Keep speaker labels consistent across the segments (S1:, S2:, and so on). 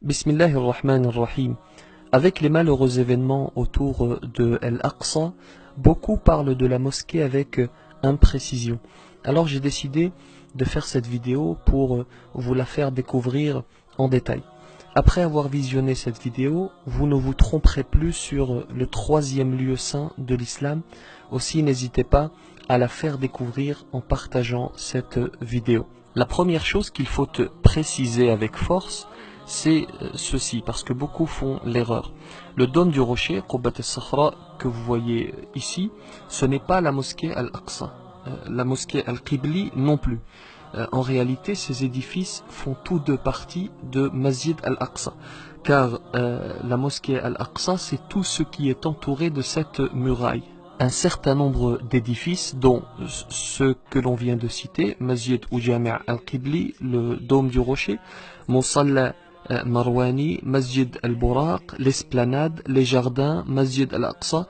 S1: Bismillahirrahmanirrahim. Avec les malheureux événements autour de Al-Aqsa, beaucoup parlent de la mosquée avec imprécision. Alors j'ai décidé de faire cette vidéo pour vous la faire découvrir en détail. Après avoir visionné cette vidéo, vous ne vous tromperez plus sur le troisième lieu saint de l'islam. Aussi n'hésitez pas à la faire découvrir en partageant cette vidéo. La première chose qu'il faut préciser avec force, c'est ceci, parce que beaucoup font l'erreur. Le dôme du rocher, Qubbat al-Sakhra, que vous voyez ici, ce n'est pas la mosquée Al-Aqsa. La mosquée Al-Qibli non plus. En réalité, ces édifices font tous deux partie de Masjid Al-Aqsa. Car la mosquée Al-Aqsa, c'est tout ce qui est entouré de cette muraille. Un certain nombre d'édifices, dont ceux que l'on vient de citer, Masjid ou Jami' Al-Qibli, le dôme du rocher, Musalla Marwani, Masjid Al-Buraq, l'esplanade, les jardins, Masjid Al-Aqsa,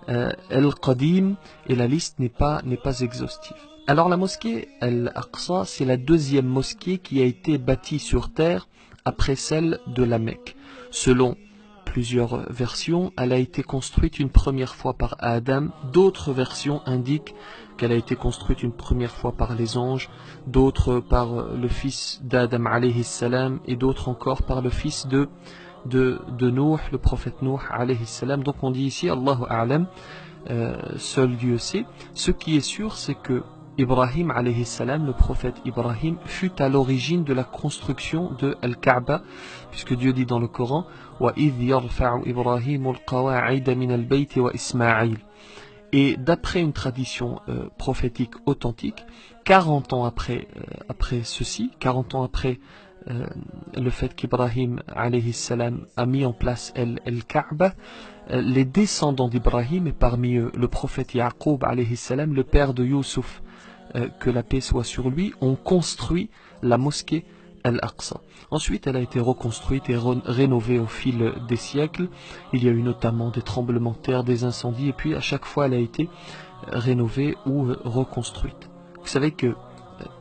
S1: Al-Qadim, et la liste n'est pas exhaustive. Alors la mosquée Al-Aqsa, c'est la deuxième mosquée qui a été bâtie sur terre après celle de la Mecque. Selon plusieurs versions, elle a été construite une première fois par Adam, d'autres versions indiquent qu'elle a été construite une première fois par les anges, d'autres par le fils d'Adam alayhi salam et d'autres encore par le fils de Nuh, le prophète Nuh alayhi salam. Donc on dit ici Allahu a'lam, seul Dieu sait. Ce qui est sûr, c'est que Ibrahim alayhi salam, le prophète Ibrahim, fut à l'origine de la construction de Al-Kaaba, puisque Dieu dit dans le Coran وَإِذْ يَرْفَعُ إِبْرَاهِيمُ الْقَوَاعِدَ مِنَ الْبَيْتِ وَإِسْمَاعِيلَ. Et d'après une tradition prophétique authentique, 40 ans après ceci, 40 ans après le fait qu'Ibrahim alayhi salam a mis en place Al-Kaaba, les descendants d'Ibrahim, et parmi eux le prophète Yaqub alayhi salam, le père de Youssouf, que la paix soit sur lui, ont construit la mosquée Al-Aqsa. Ensuite, elle a été reconstruite et rénovée au fil des siècles. Il y a eu notamment des tremblements de terre, des incendies, et puis à chaque fois, elle a été rénovée ou reconstruite. Vous savez que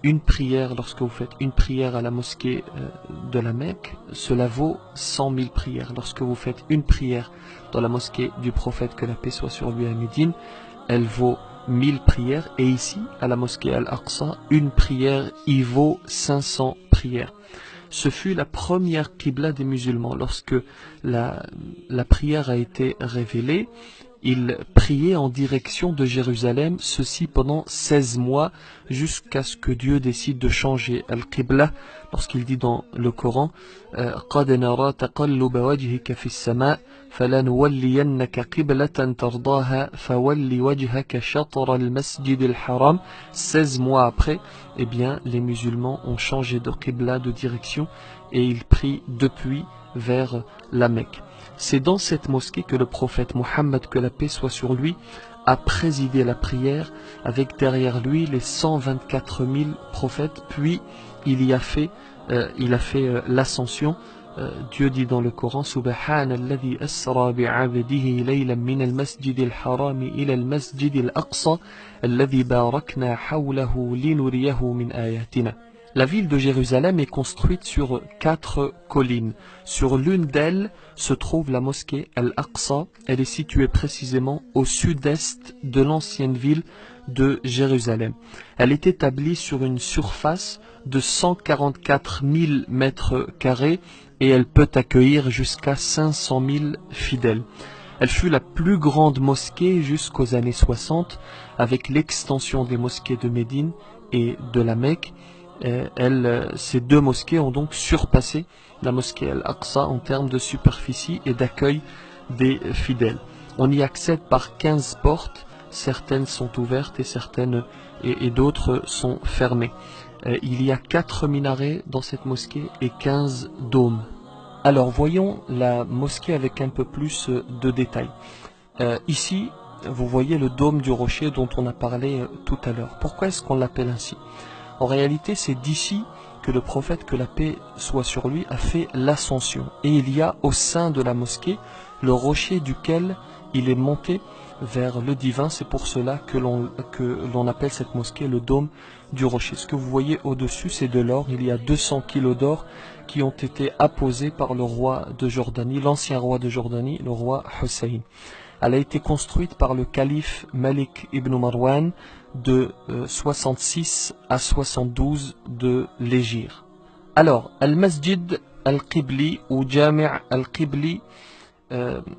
S1: une prière, lorsque vous faites une prière à la mosquée de la Mecque, cela vaut 100 000 prières. Lorsque vous faites une prière dans la mosquée du prophète, que la paix soit sur lui à Médine, elle vaut 1000 prières. Et ici, à la mosquée Al-Aqsa, une prière y vaut 500 prières. Ce fut la première qibla des musulmans. Lorsque la prière a été révélée, ils priaient en direction de Jérusalem, ceci pendant 16 mois, jusqu'à ce que Dieu décide de changer Al-Qibla, lorsqu'il dit dans le Coran قَدْ نَرَى تَقَلُّبَ وَجْهِكَ فِي السَّمَاءِ فَلَنُوَلِّيَنَّكَ قِبْلَةً تَرْضَاهَا فَوَلِّ وَجْهَكَ شَطْرَ الْمَسْجِدِ الْحَرَامِ. 16 mois après, eh bien, les musulmans ont changé de Qibla, de direction, et ils prient depuis vers la Mecque. C'est dans cette mosquée que le prophète Mohammed, que la paix soit sur lui, a présidé la prière avec derrière lui les 124 000 prophètes. Puis il a fait l'ascension. Dieu dit dans le Coran Subhanalladhi asra bi'abdihi laylan min al-masjid al-haram ila al-masjid al-aqsa alladhi barakna hawlahu linuriyahu min ayatina. La ville de Jérusalem est construite sur 4 collines. Sur l'une d'elles se trouve la mosquée Al-Aqsa. Elle est située précisément au sud-est de l'ancienne ville de Jérusalem. Elle est établie sur une surface de 144 000 mètres carrés et elle peut accueillir jusqu'à 500 000 fidèles. Elle fut la plus grande mosquée jusqu'aux années 60, avec l'extension des mosquées de Médine et de la Mecque. Ces deux mosquées ont donc surpassé la mosquée Al-Aqsa en termes de superficie et d'accueil des fidèles. On y accède par 15 portes, certaines sont ouvertes et d'autres sont fermées. Il y a 4 minarets dans cette mosquée et 15 dômes. Alors voyons la mosquée avec un peu plus de détails. Ici, vous voyez le dôme du rocher dont on a parlé tout à l'heure. Pourquoi est-ce qu'on l'appelle ainsi ? En réalité, c'est d'ici que le prophète, que la paix soit sur lui, a fait l'ascension. Et il y a au sein de la mosquée le rocher duquel il est monté vers le divin. C'est pour cela que l'on appelle cette mosquée le dôme du rocher. Ce que vous voyez au-dessus, c'est de l'or. Il y a 200 kilos d'or qui ont été apposés par le roi de Jordanie, l'ancien roi de Jordanie, le roi Hussein. Elle a été construite par le calife Malik ibn Marwan de 66 à 72 de l'Hégire. Alors, Al-Masjid Al-Qibli ou Jami' Al-Qibli,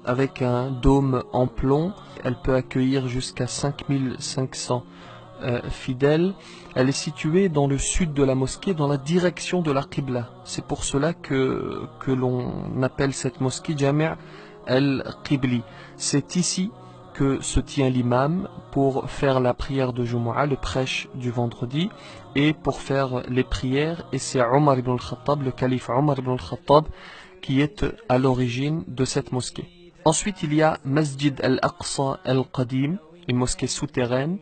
S1: avec un dôme en plomb, elle peut accueillir jusqu'à 5500 fidèles. Elle est située dans le sud de la mosquée, dans la direction de la Qibla. C'est pour cela que l'on appelle cette mosquée Jami' Al-Qibli. C'est ici que se tient l'imam pour faire la prière de Jumu'ah, le prêche du vendredi, et pour faire les prières. Et c'est Omar ibn al-Khattab, le calife Omar ibn al-Khattab, qui est à l'origine de cette mosquée. Ensuite, il y a Masjid al-Aqsa al-Qadim, une mosquée souterraine,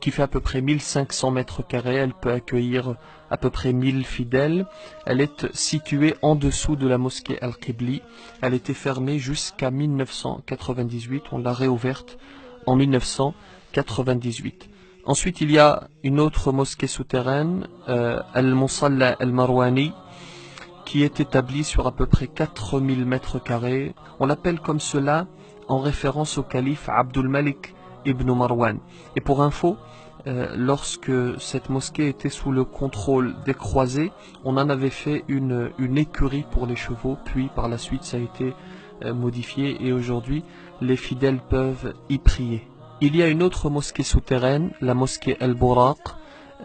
S1: qui fait à peu près 1500 mètres carrés. Elle peut accueillir à peu près 1000 fidèles. Elle est située en dessous de la mosquée Al-Qibli. Elle était fermée jusqu'à 1998. On l'a réouverte en 1998. Ensuite, il y a une autre mosquée souterraine, Al-Musalla Al-Marwani, qui est établie sur à peu près 4000 mètres carrés. On l'appelle comme cela en référence au calife Abdul Malik ibn Marwan. Et pour info, lorsque cette mosquée était sous le contrôle des croisés, on en avait fait une écurie pour les chevaux, puis par la suite ça a été modifié et aujourd'hui les fidèles peuvent y prier. Il y a une autre mosquée souterraine, la mosquée Al-Buraq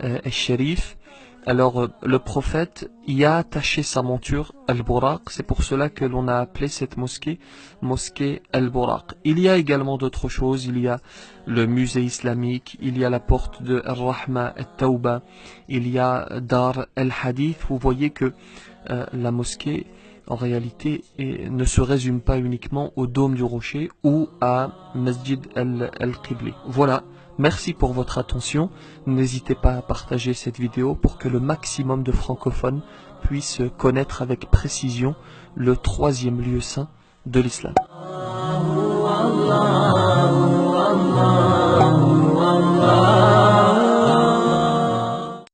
S1: al-Sharif. Alors le prophète y a attaché sa monture Al-Buraq, c'est pour cela que l'on a appelé cette mosquée Al-Buraq. Il y a également d'autres choses, il y a le musée islamique, il y a la porte de Al-Rahma Al-Tawba, il y a Dar Al-Hadith. Vous voyez que la mosquée en réalité ne se résume pas uniquement au dôme du rocher ou à Masjid Al-Qibli. Voilà. Merci pour votre attention. N'hésitez pas à partager cette vidéo pour que le maximum de francophones puissent connaître avec précision le troisième lieu saint de l'islam.